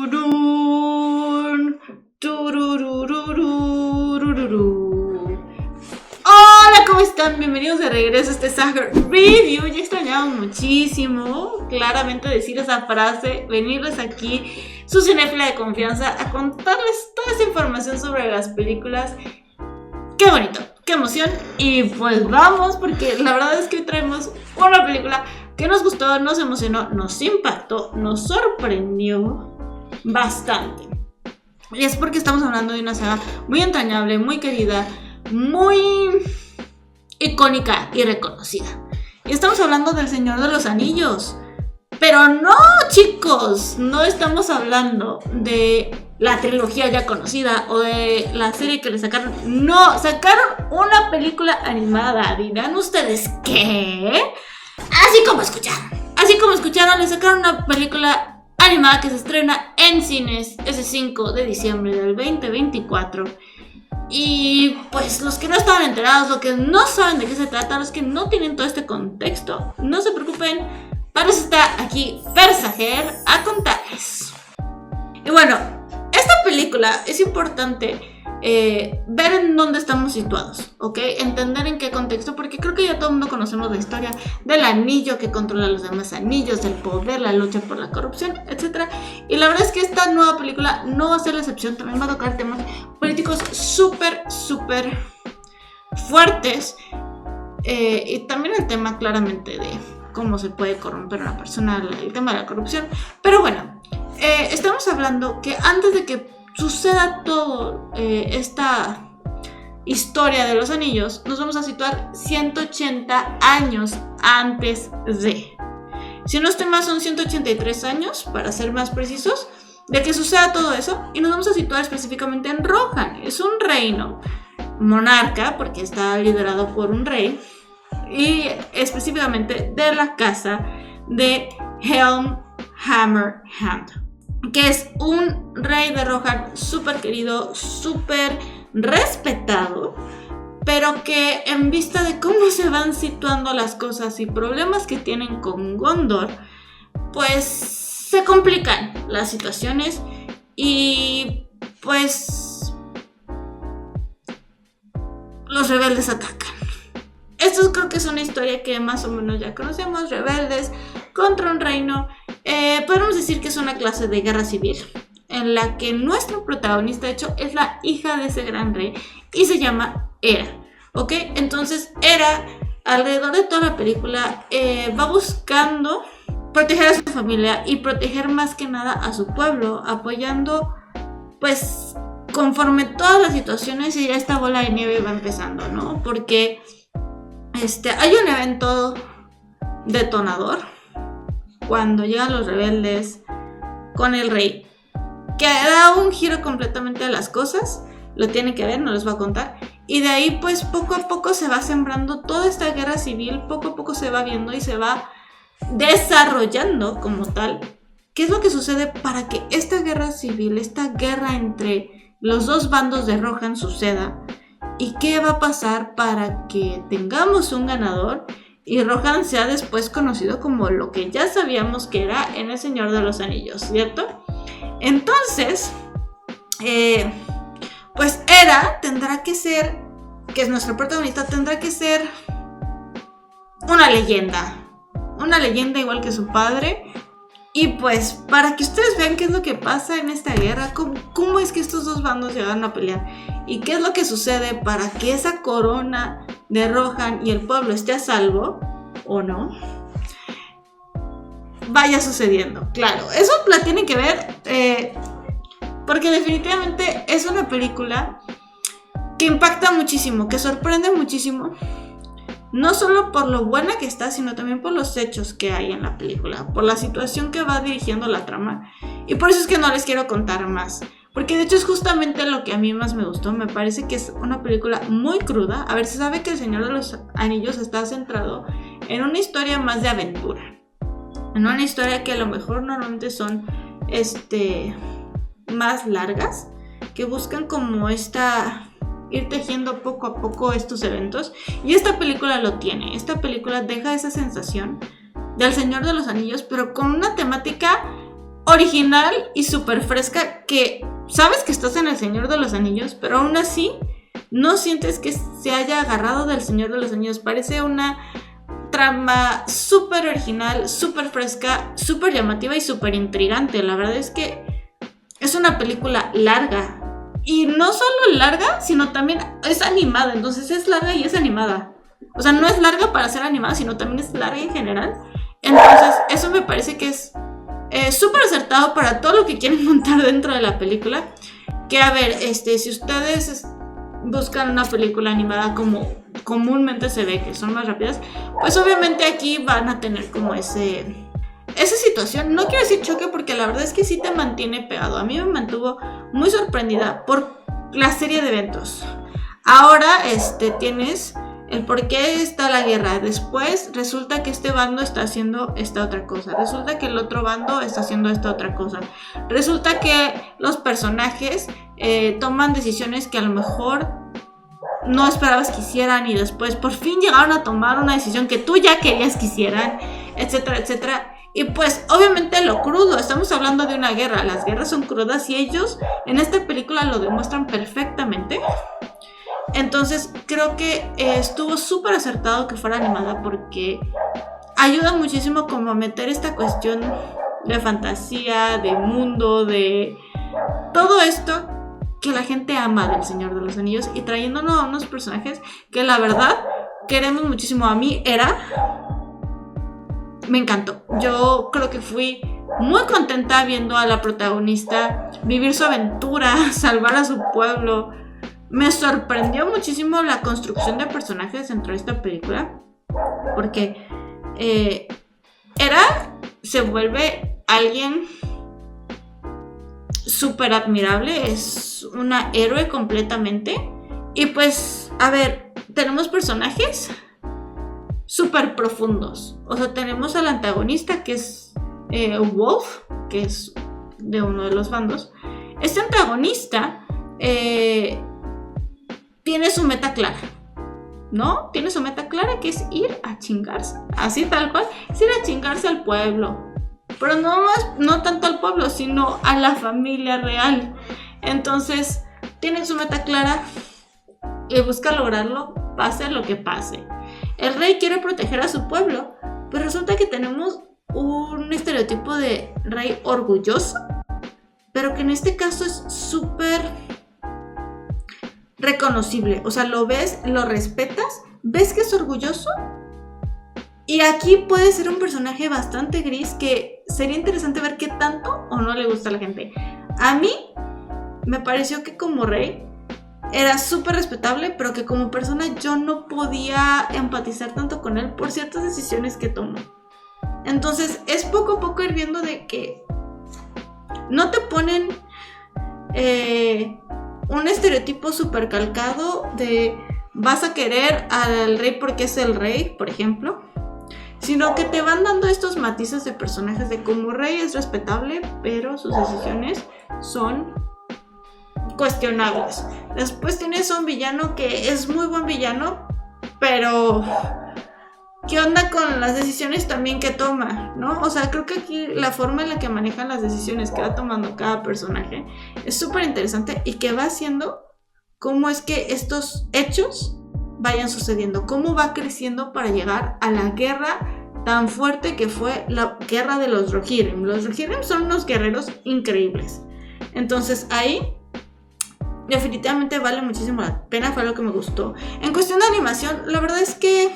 Tururururun, turururururururu. Hola, ¿cómo están? Bienvenidos de regreso a este Saga Review. Ya extrañamos muchísimo, claramente, decir esa frase, venirles aquí, su cinéfila de confianza, a contarles toda esta información sobre las películas. ¡Qué bonito! ¡Qué emoción! Y pues vamos, porque la verdad es que hoy traemos una película que nos gustó, nos emocionó, nos impactó, nos sorprendió bastante. Y es porque estamos hablando de una saga muy entrañable, muy querida, muy icónica y reconocida. Y estamos hablando del Señor de los Anillos. Pero no, chicos, no estamos hablando de la trilogía ya conocida o de la serie que le sacaron. No, sacaron una película animada. ¿Dirán ustedes qué? Así como escucharon, le sacaron una película animada que se estrena en cines ese 5 de diciembre del 2024. Y pues los que no estaban enterados, los que no saben de qué se trata, los que no tienen todo este contexto, no se preocupen, para eso está aquí Fersager a contarles. Y bueno, esta película es importante ver en dónde estamos situados, ¿ok? Entender en qué contexto, porque creo que ya todo el mundo conocemos la historia del anillo que controla los demás anillos, del poder, la lucha por la corrupción, etc. Y la verdad es que esta nueva película no va a ser la excepción, también va a tocar temas políticos súper fuertes, y también el tema claramente de cómo se puede corromper una persona, el tema de la corrupción. Pero bueno, estamos hablando que antes de que suceda todo esta historia de los anillos, nos vamos a situar 180 años antes de. Si no estoy mal, son 183 años, para ser más precisos, de que suceda todo eso. Y nos vamos a situar específicamente en Rohan. Es un reino monarca, porque está liderado por un rey, y específicamente de la casa de Helm Hammerhand, que es un rey de Rohan súper querido, súper respetado, pero que en vista de cómo se van situando las cosas y problemas que tienen con Gondor, pues se complican las situaciones y pues los rebeldes atacan. Esto creo que es una historia que más o menos ya conocemos, rebeldes contra un reino. Podemos decir que es una clase de guerra civil en la que nuestro protagonista, de hecho, es la hija de ese gran rey y se llama Hera, ¿ok? Entonces Hera, alrededor de toda la película, va buscando proteger a su familia y proteger más que nada a su pueblo, apoyando, pues, conforme todas las situaciones, y ya esta bola de nieve va empezando, ¿no? Porque hay un evento detonador cuando llegan los rebeldes con el rey, que da un giro completamente a las cosas. Lo tienen que ver, no les voy a contar. Y de ahí pues poco a poco se va sembrando toda esta guerra civil, poco a poco se va viendo y se va desarrollando como tal. ¿Qué es lo que sucede para que esta guerra civil, esta guerra entre los dos bandos de Rohan suceda? ¿Y qué va a pasar para que tengamos un ganador y Rohan sea después conocido como lo que ya sabíamos que era en El Señor de los Anillos, ¿cierto? Entonces, pues Hera tendrá que ser, que es nuestra protagonista, tendrá que ser una leyenda igual que su padre. Y pues para que ustedes vean qué es lo que pasa en esta guerra, cómo es que estos dos bandos llegan a pelear y qué es lo que sucede para que esa corona de Rohan y el pueblo esté a salvo o no, vaya sucediendo. Claro, eso la tienen que ver, porque definitivamente es una película que impacta muchísimo, que sorprende muchísimo. No solo por lo buena que está, sino también por los hechos que hay en la película, por la situación que va dirigiendo la trama. Y por eso es que no les quiero contar más, porque de hecho es justamente lo que a mí más me gustó. Me parece que es una película muy cruda. A ver, se sabe que El Señor de los Anillos está centrado en una historia más de aventura, en una historia que a lo mejor normalmente son más largas, que buscan como ir tejiendo poco a poco estos eventos, y esta película lo tiene. Esta película deja esa sensación del Señor de los Anillos, pero con una temática original y súper fresca, que sabes que estás en El Señor de los Anillos, pero aún así no sientes que se haya agarrado del Señor de los Anillos. Parece una trama súper original, súper fresca, súper llamativa y súper intrigante. La verdad es que es una película larga. Y no solo larga, sino también es animada. Entonces es larga y es animada. O sea, no es larga para ser animada, sino también es larga en general. Entonces eso me parece que es súper acertado para todo lo que quieren montar dentro de la película. Que a ver, si ustedes buscan una película animada como comúnmente se ve, que son más rápidas, pues obviamente aquí van a tener como esa situación. No quiero decir choque, porque la verdad es que sí te mantiene pegado. A mí me mantuvo muy sorprendida por la serie de eventos. Ahora tienes el por qué está la guerra. Después resulta que este bando está haciendo esta otra cosa. Resulta que el otro bando está haciendo esta otra cosa. Resulta que los personajes toman decisiones que a lo mejor no esperabas que hicieran, y después por fin llegaron a tomar una decisión que tú ya querías que hicieran, etcétera, etcétera. Y pues obviamente lo crudo, estamos hablando de una guerra, las guerras son crudas y ellos en esta película lo demuestran perfectamente. Entonces creo que estuvo súper acertado que fuera animada, porque ayuda muchísimo como a meter esta cuestión de fantasía, de mundo, de todo esto que la gente ama del Señor de los Anillos, y trayéndonos a unos personajes que la verdad queremos muchísimo. A mí me encantó. Yo creo que fui muy contenta viendo a la protagonista vivir su aventura, salvar a su pueblo. Me sorprendió muchísimo la construcción de personajes dentro de esta película, porque se vuelve alguien súper admirable, es una héroe completamente. Y pues, a ver, tenemos personajes súper profundos. O sea, tenemos al antagonista, que es Wolf, que es de uno de los bandos. Este antagonista tiene su meta clara, ¿no? Tiene su meta clara, que es ir a chingarse, así tal cual, es ir a chingarse al pueblo. Pero no tanto al pueblo, sino a la familia real. Entonces, tiene su meta clara y busca lograrlo, pase lo que pase. El rey quiere proteger a su pueblo, pero resulta que tenemos un estereotipo de rey orgulloso, pero que en este caso es súper reconocible. O sea, lo ves, lo respetas, ves que es orgulloso. Y aquí puede ser un personaje bastante gris, que sería interesante ver qué tanto o no le gusta a la gente. A mí me pareció que como rey era súper respetable, pero que como persona yo no podía empatizar tanto con él por ciertas decisiones que tomó. Entonces es poco a poco ir viendo de que no te ponen un estereotipo súper calcado de vas a querer al rey porque es el rey, por ejemplo, sino que te van dando estos matices de personajes de como rey es respetable, pero sus decisiones son cuestionables. Después tienes a un villano que es muy buen villano, pero ¿qué onda con las decisiones también que toma, no? O sea, creo que aquí la forma en la que manejan las decisiones que va tomando cada personaje es súper interesante, y que va haciendo cómo es que estos hechos vayan sucediendo, cómo va creciendo para llegar a la guerra tan fuerte que fue la guerra de los Rohirrim. Los Rohirrim son unos guerreros increíbles. Entonces ahí definitivamente vale muchísimo la pena, fue lo que me gustó. En cuestión de animación, la verdad es que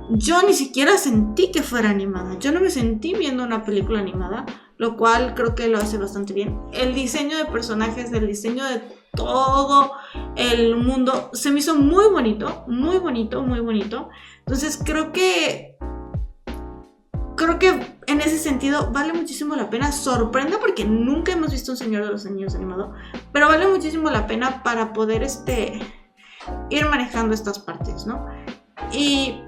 yo ni siquiera sentí que fuera animada. Yo no me sentí viendo una película animada, lo cual creo que lo hace bastante bien. El diseño de personajes, el diseño de todo el mundo se me hizo muy bonito, muy bonito, muy bonito. Entonces creo que en ese sentido vale muchísimo la pena. Sorprende porque nunca hemos visto un Señor de los Anillos animado, pero vale muchísimo la pena para poder ir manejando estas partes, ¿no? Y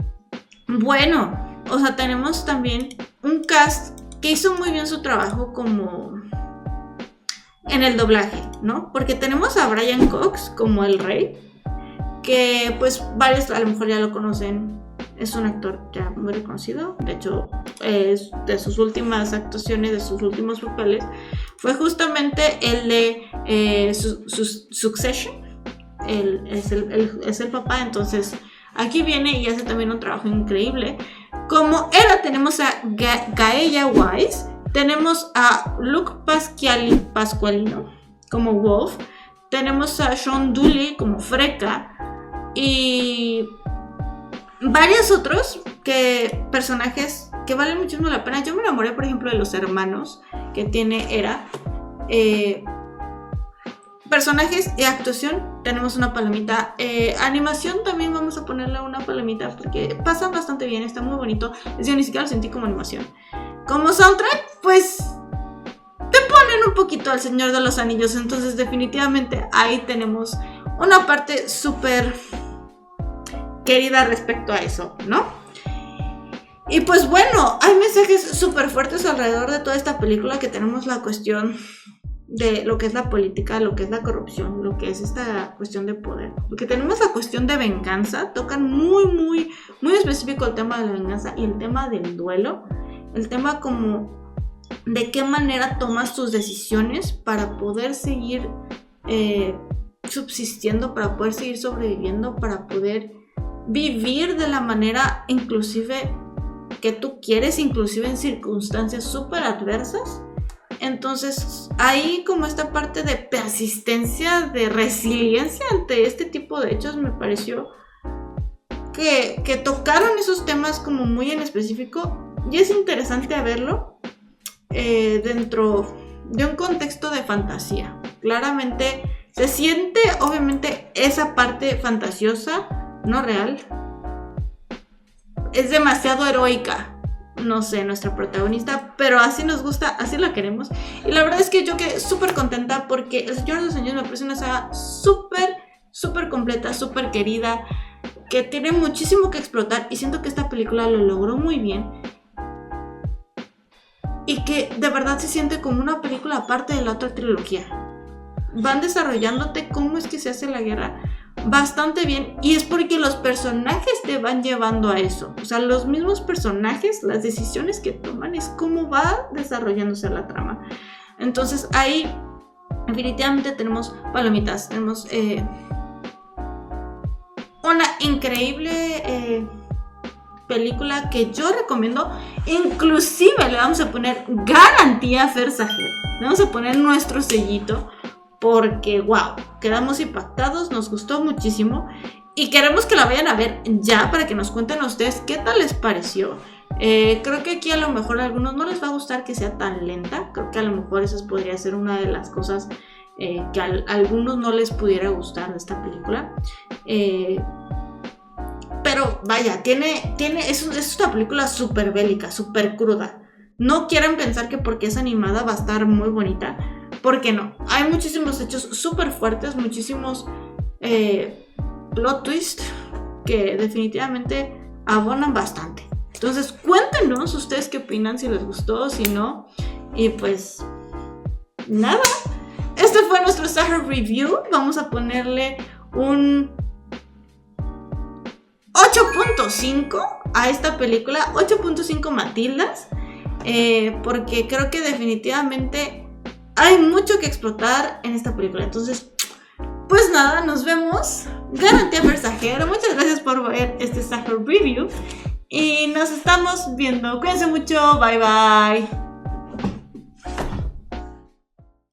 bueno, o sea, tenemos también un cast que hizo muy bien su trabajo como en el doblaje, ¿no? Porque tenemos a Brian Cox como el rey, que pues varios a lo mejor ya lo conocen es un actor ya muy reconocido. De hecho, de sus últimas actuaciones, de sus últimos papeles, fue justamente el de Succession. Él es el papá, entonces aquí viene y hace también un trabajo increíble. Como Era tenemos a Gaella Wise, tenemos a Luke Pasqualino como Wolf, tenemos a Sean Dooley como Freka y varios otros personajes que valen muchísimo la pena. Yo me enamoré, por ejemplo, de los hermanos que tiene Era. Personajes y actuación, tenemos una palomita. Animación también vamos a ponerle una palomita porque pasa bastante bien, está muy bonito. Yo ni siquiera lo sentí como animación. Como soundtrack, pues te ponen un poquito al Señor de los Anillos. Entonces definitivamente ahí tenemos una parte súper querida respecto a eso, ¿no? Y pues bueno, hay mensajes súper fuertes alrededor de toda esta película, que tenemos la cuestión de lo que es la política, lo que es la corrupción, lo que es esta cuestión de poder. Porque tenemos la cuestión de venganza, tocan muy específico el tema de la venganza y el tema del duelo, el tema como de qué manera tomas tus decisiones para poder seguir subsistiendo, para poder seguir sobreviviendo, para poder vivir de la manera inclusive que tú quieres, inclusive en circunstancias súper adversas. Entonces, ahí como esta parte de persistencia, de resiliencia ante este tipo de hechos, me pareció que tocaron esos temas como muy en específico, y es interesante verlo dentro de un contexto de fantasía. Claramente se siente, obviamente, esa parte fantasiosa, no real. Es demasiado heroica, no sé, nuestra protagonista, pero así nos gusta, así la queremos. Y la verdad es que yo quedé súper contenta porque El Señor de los Anillos me parece una saga súper completa, súper querida, que tiene muchísimo que explotar, y siento que esta película lo logró muy bien y que de verdad se siente como una película aparte de la otra trilogía. Van desarrollándote cómo es que se hace la guerra bastante bien, y es porque los personajes te van llevando a eso. O sea, los mismos personajes, las decisiones que toman, es cómo va desarrollándose la trama. Entonces ahí definitivamente tenemos palomitas, tenemos una increíble película que yo recomiendo. Inclusive le vamos a poner garantía a Fer Sager, le vamos a poner nuestro sellito, porque wow, quedamos impactados, nos gustó muchísimo y queremos que la vayan a ver ya para que nos cuenten a ustedes qué tal les pareció. Creo que aquí a lo mejor a algunos no les va a gustar que sea tan lenta, creo que a lo mejor esa podría ser una de las cosas que a algunos no les pudiera gustar de esta película. Pero vaya, es una película súper bélica, súper cruda. No quieran pensar que porque es animada va a estar muy bonita, porque no. Hay muchísimos hechos súper fuertes, muchísimos plot twists que definitivamente abonan bastante. Entonces cuéntenos ustedes qué opinan, si les gustó, si no. Y pues nada, este fue nuestro Saher Review. Vamos a ponerle un 8.5 a esta película, 8.5 Matildas, porque creo que definitivamente hay mucho que explotar en esta película. Entonces, pues nada, nos vemos. Garantía Fer Sager. Muchas gracias por ver este Saher Review y nos estamos viendo. Cuídense mucho, bye bye.